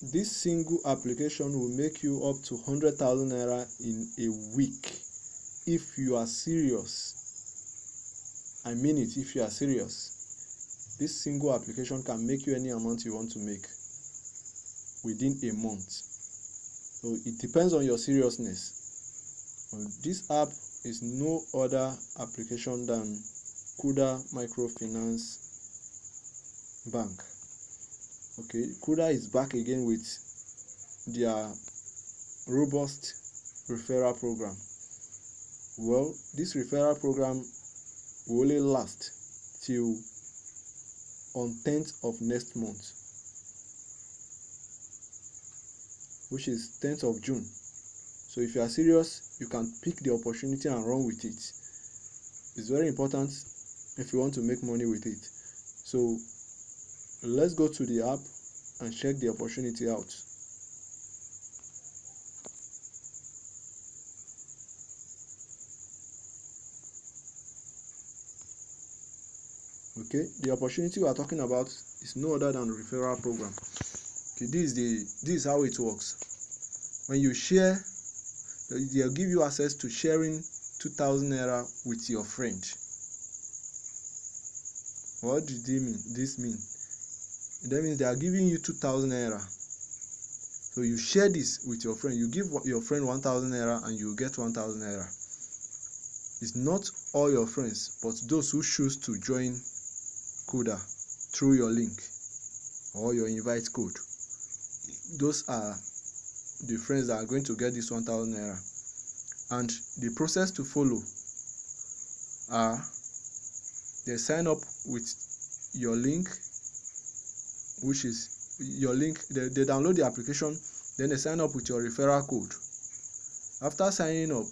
this single application will make you up to 100,000 naira in a week if you are serious. I mean it, if you are serious. This single application can make you any amount you want to make within a month. So it depends on your seriousness. This app is no other application than Kuda Microfinance Bank. Okay, Kuda is back again with their robust referral program. Well, this referral program will only last till on 10th of next month, which is 10th of June. So if you are serious, you can pick the opportunity and run with it. It's very important if you want to make money with it. So let's go to the app and check the opportunity out. Okay, the opportunity we are talking about is no other than referral program. Okay, this is how it works. When you share, they'll give you access to sharing 2,000 naira with your friend. What did this mean? That means they are giving you 2,000 naira. So you share this with your friend. You give your friend 1,000 naira and you get 1,000 naira. It's not all your friends, but those who choose to join Kuda through your link or your invite code. Those are the friends that are going to get this 1,000 naira. And the process to follow are they sign up with your link, which is your link. They download the application, then they sign up with your referral code. After signing up,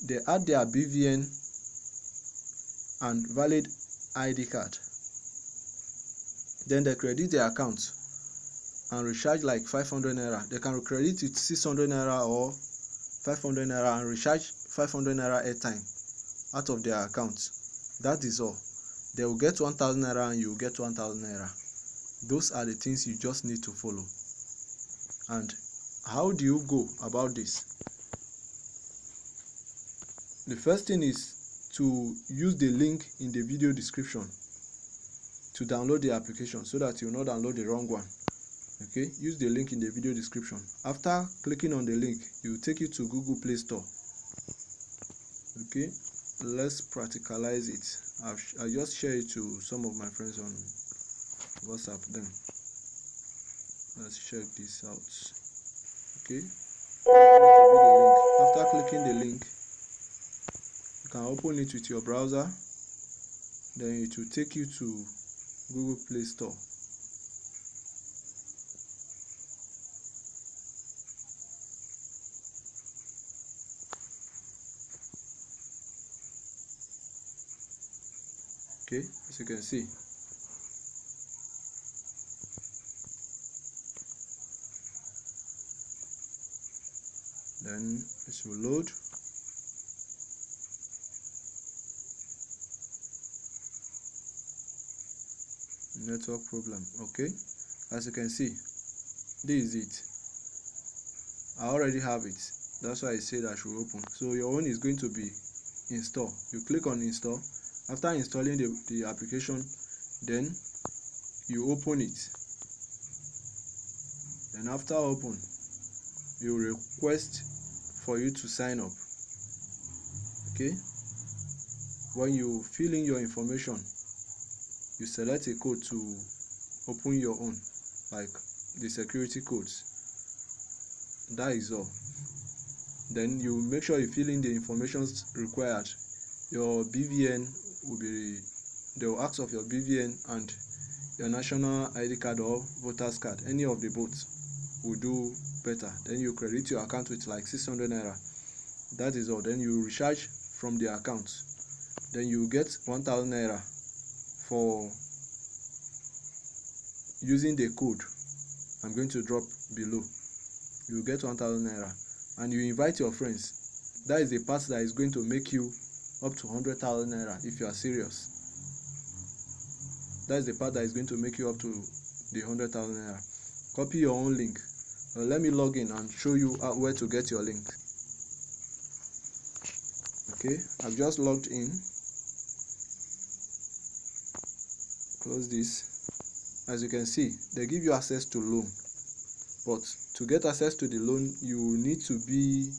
they add their BVN and valid ID card. Then they credit their account and recharge like 500 naira. They can credit it 600 naira or 500 naira and recharge 500 naira airtime out of their account. That is all. They will get 1,000 naira and you will get 1,000 naira. Those are the things you just need to follow. And how do you go about this? The first thing is to use the link in the video description to download the application so that you will not download the wrong one. Okay, use the link in the video description. After clicking on the link, it will take you to Google Play Store. Okay, let's practicalize it. I just share it to some of my friends on WhatsApp. Then let's check this out. Okay, after clicking the link, you can open it with your browser. Then it will take you to Google Play Store. Okay, as you can see, then it will load. Network problem. Okay, as you can see, this is it. I already have it. That's why I said I should open. So your own is going to be install. You click on install. After installing the application, then you open it. And after open, you request for you to sign up. Okay, when you fill in your information, you select a code to open your own, like the security codes. That is all. Then you make sure you fill in the information required. Your BVN will be, they will ask of your BVN and your national ID card or voter's card. Any of the both will do better. Then you credit your account with like 600 naira. That is all. Then you recharge from the account. Then you get 1,000 naira for using the code I'm going to drop below. You get 1,000 naira and you invite your friends. That is the part that is going to make you up to 100,000 naira if you are serious. That is the part that is going to make you up to the 100,000 naira. copy your own link. Let me log in and show you where to get your link. Okay, I've just logged in. Close this. As you can see, they give you access to loan, but to get access to the loan, you need to be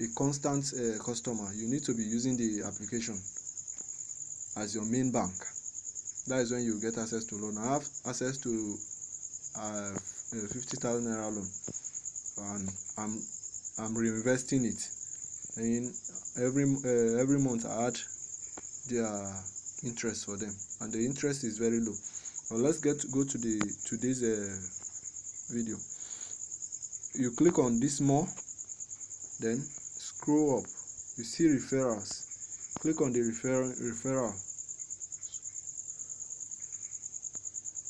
a constant customer. You need to be using the application as your main bank. That is when you get access to loan. I have access to 50,000 naira loan, and I'm reinvesting it. And every month I add their interest for them, and the interest is very low. Now let's go to today's video. You click on this more, then scroll up. You see referrals. Click on the referral.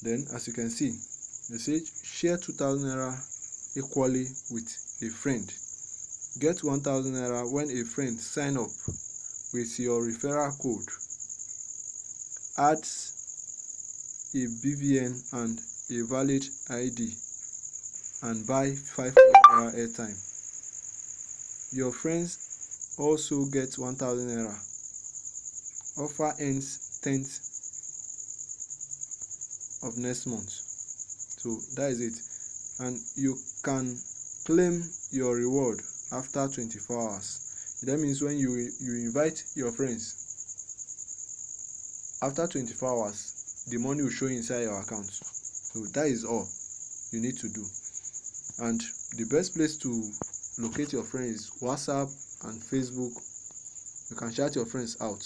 Then, as you can see, they say share 2,000 naira equally with a friend. Get 1,000 naira when a friend sign up with your referral code, adds a BVN and a valid ID, and buy 5 naira airtime. Your friends also get 1,000 naira. Offer ends 10th of next month. So that is it, and you can claim your reward after 24 hours. That means when you invite your friends, after 24 hours the money will show inside your account. So that is all you need to do. And the best place to locate your friends is WhatsApp and Facebook. You can shout your friends out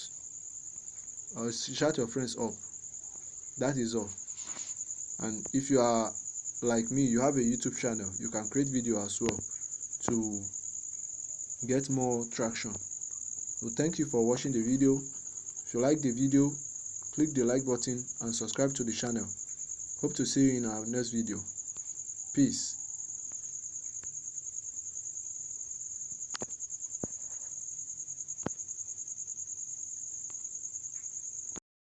or shout your friends up. That is all. And if you are like me, you have a YouTube channel, you can create video as well to get more traction. So thank you for watching the video. If you like the video, click the like button and subscribe to the channel. Hope to see you in our next video. Peace.